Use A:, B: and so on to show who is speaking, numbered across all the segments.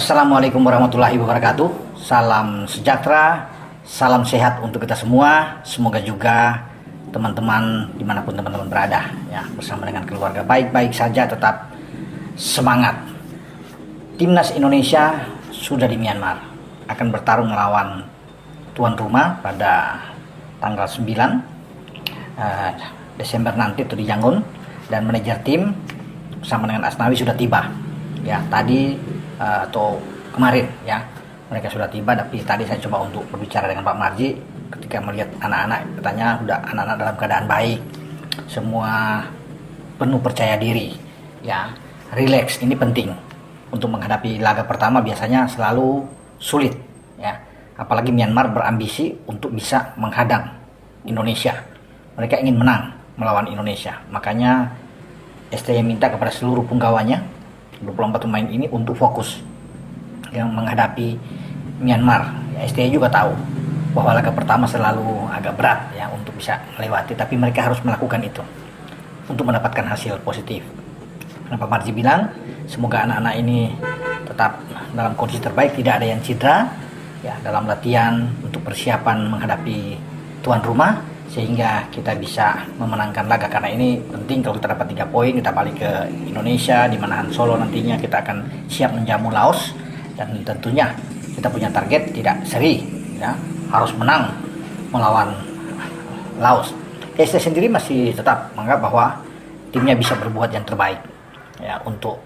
A: Assalamualaikum warahmatullahi wabarakatuh. Salam sejahtera, salam sehat untuk kita semua. Semoga juga teman-teman dimanapun teman-teman berada ya, bersama dengan keluarga baik-baik saja, tetap semangat. Timnas Indonesia sudah di Myanmar, akan bertarung melawan tuan rumah pada tanggal 9 Desember nanti itu di Yangon, dan manajer tim bersama dengan Asnawi sudah tiba ya tadi atau kemarin ya, mereka sudah tiba. Tapi tadi saya coba untuk berbicara dengan Pak Marji ketika melihat anak-anak, katanya udah anak-anak dalam keadaan baik, semua penuh percaya diri ya, relax. Ini penting untuk menghadapi laga pertama, biasanya selalu sulit ya, apalagi Myanmar berambisi untuk bisa menghadang Indonesia. Mereka ingin menang melawan Indonesia, makanya STY minta kepada seluruh punggawanya 24 pemain ini untuk fokus yang menghadapi Myanmar. Ya, STY juga tahu bahwa laga pertama selalu agak berat ya untuk bisa melewati, tapi mereka harus melakukan itu untuk mendapatkan hasil positif. Kenapa Marji bilang semoga anak-anak ini tetap dalam kondisi terbaik, tidak ada yang cedera ya dalam latihan untuk persiapan menghadapi tuan rumah, sehingga kita bisa memenangkan laga. Karena ini penting, kalau kita dapat 3 poin kita balik ke Indonesia di Manahan Solo, nantinya kita akan siap menjamu Laos, dan tentunya kita punya target tidak seri ya, harus menang melawan Laos. ST sendiri masih tetap menganggap bahwa timnya bisa berbuat yang terbaik ya untuk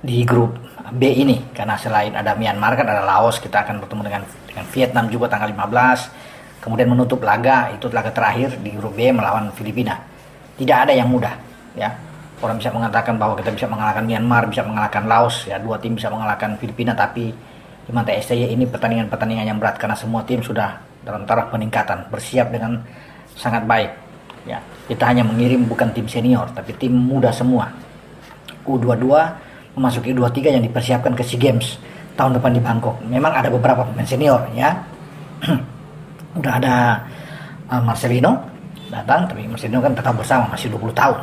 A: di grup B ini, karena selain ada Myanmar kan ada Laos, kita akan bertemu dengan Vietnam juga tanggal 15. Kemudian menutup laga, itu laga terakhir di grup B melawan Filipina. Tidak ada yang mudah ya. Orang bisa mengatakan bahwa kita bisa mengalahkan Myanmar, bisa mengalahkan Laos ya, 2 tim bisa mengalahkan Filipina, tapi di mata STY ini pertandingan-pertandingan yang berat, karena semua tim sudah dalam taraf peningkatan, bersiap dengan sangat baik ya. Kita hanya mengirim bukan tim senior, tapi tim muda semua, U22 memasuki U23 yang dipersiapkan ke SEA Games tahun depan di Bangkok. Memang ada beberapa pemain senior ya. Udah ada Marcelino datang, tapi Marcelino kan tetap bersama, masih 20 tahun,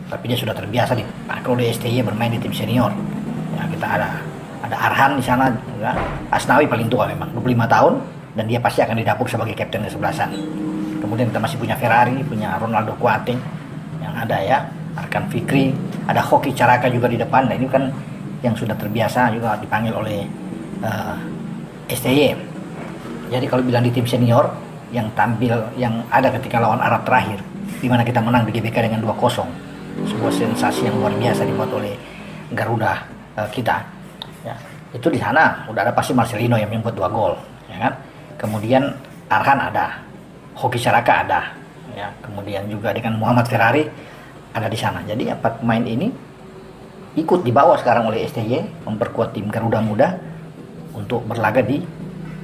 A: tapi dia sudah terbiasa kalau di STY bermain di tim senior ya. Kita ada Arhan di sana ya. Asnawi paling tua memang 25 tahun, dan dia pasti akan didapuk sebagai kapten kesebelasan. Kemudian kita masih punya Ferrari, punya Ronaldo Kuate yang ada ya, Arkan Fikri, ada Hoki Caraka juga di depan. Nah ini kan yang sudah terbiasa juga dipanggil oleh STY. Jadi kalau bilang di tim senior yang tampil, yang ada ketika lawan Arab terakhir, di mana kita menang di GBK dengan 2-0, sebuah sensasi yang luar biasa dibuat oleh Garuda kita. Ya, itu di sana udah ada pasti Marcelino yang membuat 2 gol, ya kan. Kemudian Arhan ada, Hoki Caraka ada, ya. Kemudian juga dengan Muhammad Ferrari ada di sana. Jadi 4 pemain ini ikut dibawa sekarang oleh STY memperkuat tim Garuda Muda untuk berlaga di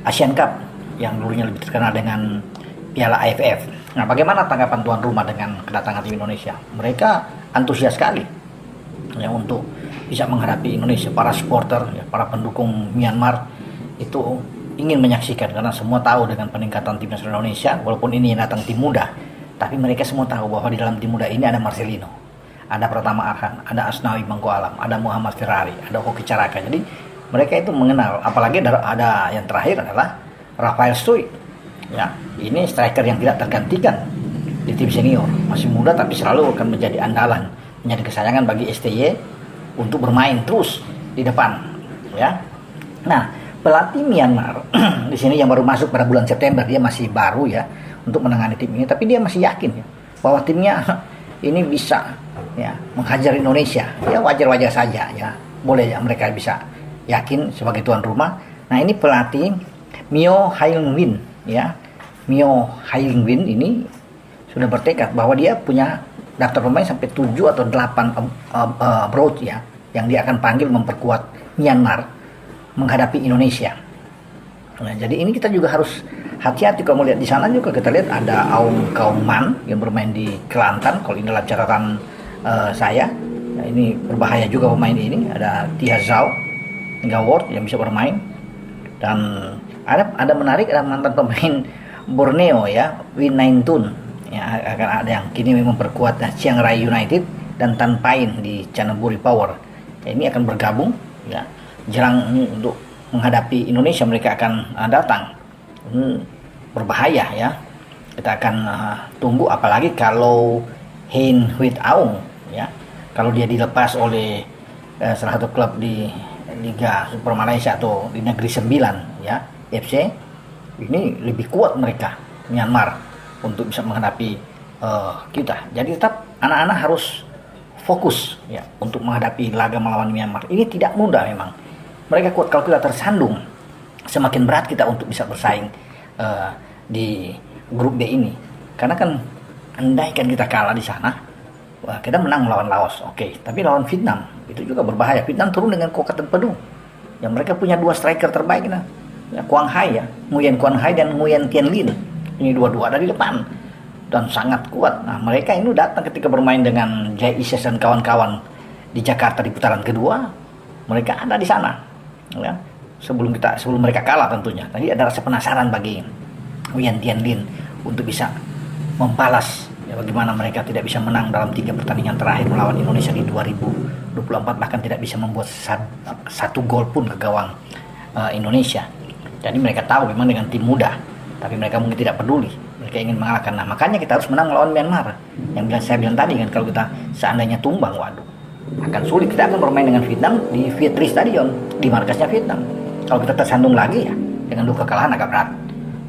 A: Asian Cup yang dulunya lebih terkenal dengan Piala AFF. Nah, bagaimana tanggapan tuan rumah dengan kedatangan tim Indonesia? Mereka antusias sekali ya untuk bisa menghadapi Indonesia. Para supporter, ya, para pendukung Myanmar itu ingin menyaksikan, karena semua tahu dengan peningkatan timnas Indonesia, walaupun ini datang tim muda, tapi mereka semua tahu bahwa di dalam tim muda ini ada Marcelino, ada Pratama Arhan, ada Asnawi Mangko Alam, ada Muhammad Ferrari, ada Hoki Caraka. Jadi mereka itu mengenal, apalagi ada yang terakhir adalah Rafael Struijk ya, ini striker yang tidak tergantikan di tim senior, masih muda tapi selalu akan menjadi andalan, menjadi kesayangan bagi STY untuk bermain terus di depan ya. Nah, pelatih Myanmar di sini yang baru masuk pada bulan September, dia masih baru ya untuk menangani tim ini, tapi dia masih yakin ya, bahwa timnya ini bisa ya menghajar Indonesia. Ya wajar-wajar saja ya, boleh ya mereka bisa yakin sebagai tuan rumah. Nah, ini pelatih Myo Hailingwin ya. Myo Hailingwin ini sudah bertekad bahwa dia punya daftar pemain sampai 7 atau 8 abroad ya, yang dia akan panggil memperkuat Myanmar menghadapi Indonesia. Nah, jadi ini kita juga harus hati-hati. Kalau melihat di sana juga kita lihat ada Aung Kaung Man yang bermain di Kelantan, kalau ini dalam catatan saya. Nah, ini berbahaya juga pemain ini. Ada Tia Zhao Ngawort yang bisa bermain, dan ada menarik, ada mantan pemain Borneo ya, Win Naintun ya, akan ada yang kini memperkuat Chiang Rai United dan Tan Pain di Chanthaburi Power ya, ini akan bergabung ya jelang untuk menghadapi Indonesia mereka akan datang. Berbahaya ya. Kita akan tunggu, apalagi kalau Hein Huit Aung ya, kalau dia dilepas oleh salah satu klub di Liga Super Malaysia atau di Negeri Sembilan ya, FC, ini lebih kuat mereka Myanmar untuk bisa menghadapi kita. Jadi tetap anak-anak harus fokus ya untuk menghadapi laga melawan Myanmar. Ini tidak mudah memang. Mereka kuat, kalau kita tersandung semakin berat kita untuk bisa bersaing di grup B ini. Karena kan andaikan kita kalah di sana, wah, kita menang melawan Laos, oke. Tapi lawan Vietnam itu juga berbahaya. Vietnam turun dengan kekuatan penuh. Yang mereka punya 2 striker terbaik ya, Quang Hai ya, Nguyen Quang Hai dan Nguyen Tien Lin. Ini dua-dua dari depan dan sangat kuat. Nah, mereka ini datang ketika bermain dengan Jai Ises dan kawan-kawan di Jakarta di putaran kedua. Mereka ada di sana. Ya, sebelum mereka kalah tentunya. Tadi ada rasa penasaran bagi Nguyen Tien Lin untuk bisa membalas ya, bagaimana mereka tidak bisa menang dalam 3 pertandingan terakhir melawan Indonesia di 2024, bahkan tidak bisa membuat satu gol pun ke gawang Indonesia. Jadi mereka tahu memang dengan tim muda, tapi mereka mungkin tidak peduli, mereka ingin mengalahkan. Nah, makanya kita harus menang melawan Myanmar. Saya bilang tadi kan, kalau kita seandainya tumbang, waduh, akan sulit. Kita akan bermain dengan Vietnam di Vietri Stadion, di markasnya Vietnam. Kalau kita tersandung lagi ya, dengan 2 kekalahan agak berat.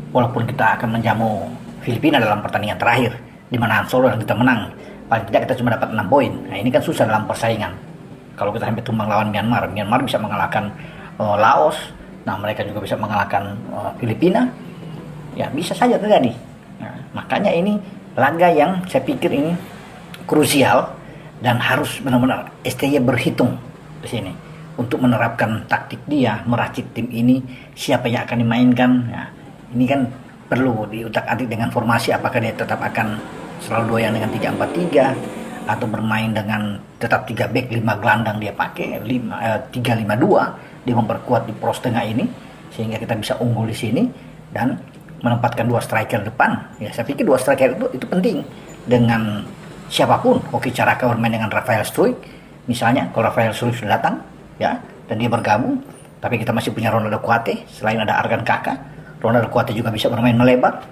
A: Walaupun kita akan menjamu Filipina dalam pertandingan terakhir, di mana Solo dan kita menang, paling tidak kita cuma dapat 6 poin. Nah, ini kan susah dalam persaingan. Kalau kita sampai tumbang lawan Myanmar bisa mengalahkan Laos. Nah, mereka juga bisa mengalahkan Filipina. Ya, bisa saja terjadi. Nah, makanya ini laga yang saya pikir ini krusial. Dan harus benar-benar STY berhitung di sini untuk menerapkan taktik dia, meracik tim ini, siapa yang akan dimainkan. Ya, ini kan perlu diutak-atik dengan formasi, apakah dia tetap akan selalu doyan dengan 3-4-3 atau bermain dengan tetap 3 back, 5 gelandang dia pakai, 3-5-2, dia memperkuat di poros tengah ini sehingga kita bisa unggul di sini dan menempatkan 2 striker depan. Ya, saya pikir 2 striker itu penting dengan siapapun. Oke, Caraka bermain dengan Rafael Struijk misalnya, kalau Rafael Struijk sudah datang ya dan dia bergabung, tapi kita masih punya Ronaldo Kuate, selain ada Argan Kaka, Ronaldo Kuate juga bisa bermain melebar.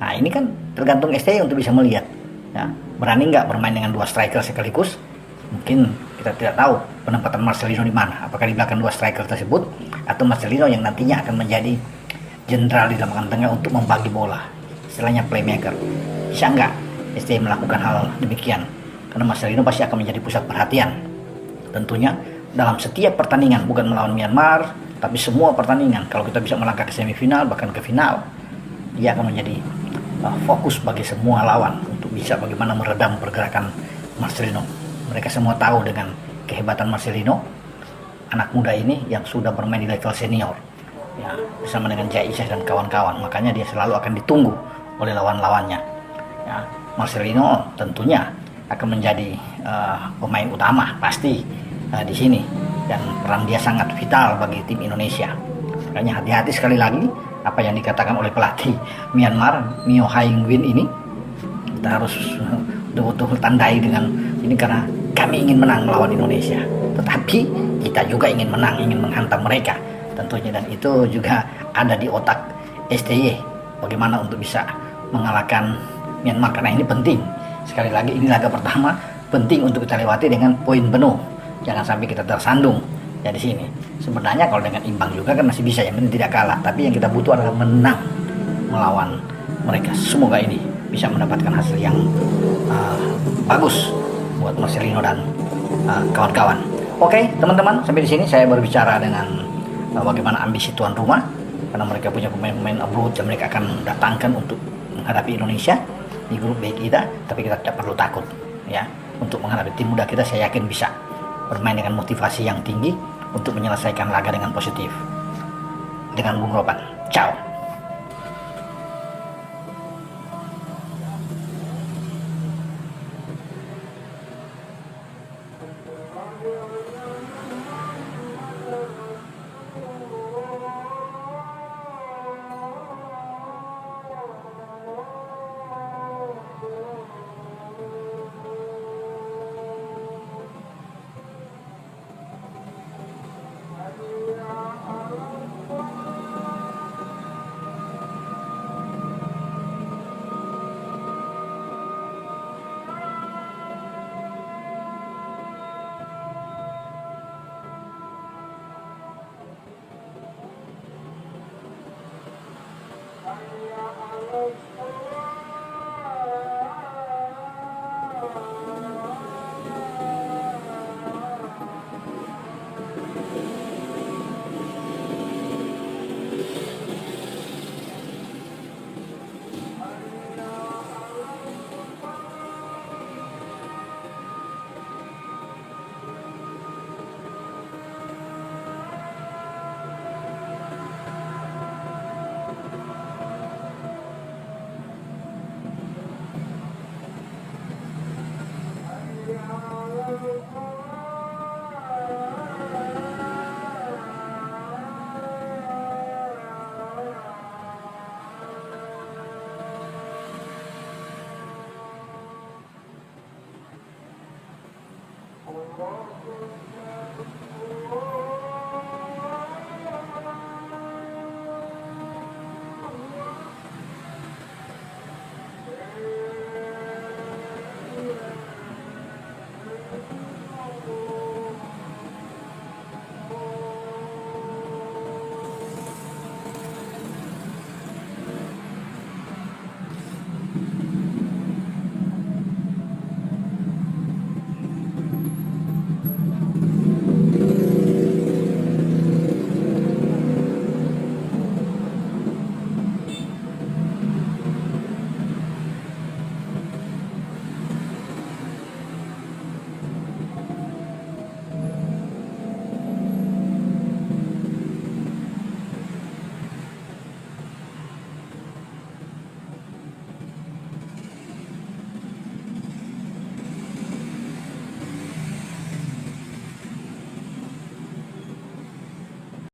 A: Nah, ini kan tergantung STY untuk bisa melihat ya, berani nggak bermain dengan 2 striker sekaligus. Mungkin kita tidak tahu penempatan Marcelino di mana, apakah di belakang 2 striker tersebut atau Marcelino yang nantinya akan menjadi jenderal di belakang tengah untuk membagi bola, istilahnya playmaker. Bisa nggak STY melakukan hal demikian? Karena Marcelino pasti akan menjadi pusat perhatian tentunya dalam setiap pertandingan, bukan melawan Myanmar tapi semua pertandingan. Kalau kita bisa melangkah ke semifinal bahkan ke final, dia akan menjadi fokus bagi semua lawan untuk bisa bagaimana meredam pergerakan Marcelino. Mereka semua tahu dengan kehebatan Marcelino, anak muda ini yang sudah bermain di level senior ya, bersama dengan Jai Ises dan kawan-kawan. Makanya dia selalu akan ditunggu oleh lawan-lawannya ya. Marcelino tentunya akan menjadi pemain utama pasti di sini, dan peran dia sangat vital bagi tim Indonesia. Makanya hati-hati sekali lagi apa yang dikatakan oleh pelatih Myanmar, Myo Hai Nguyen ini. Kita harus betul-betul tandai dengan ini, karena kami ingin menang melawan Indonesia, tetapi kita juga ingin menang, ingin menghantam mereka tentunya, dan itu juga ada di otak STY bagaimana untuk bisa mengalahkan Myanmar. Karena ini penting. Sekali lagi, ini laga pertama, penting untuk kita lewati dengan poin penuh. Jangan sampai kita tersandung ya di sini. Sebenarnya kalau dengan imbang juga kan masih bisa, yang penting tidak kalah. Tapi yang kita butuh adalah menang melawan mereka. Semoga ini bisa mendapatkan hasil yang bagus buat Marcelino dan kawan-kawan. Oke, teman-teman, sampai di sini saya berbicara dengan bagaimana ambisi tuan rumah, karena mereka punya pemain-pemain abroad yang mereka akan datangkan untuk menghadapi Indonesia di grup B kita. Tapi kita tidak perlu takut ya untuk menghadapi tim muda kita. Saya yakin bisa bermain dengan motivasi yang tinggi untuk menyelesaikan laga dengan positif. Dengan Bung Roban, ciao.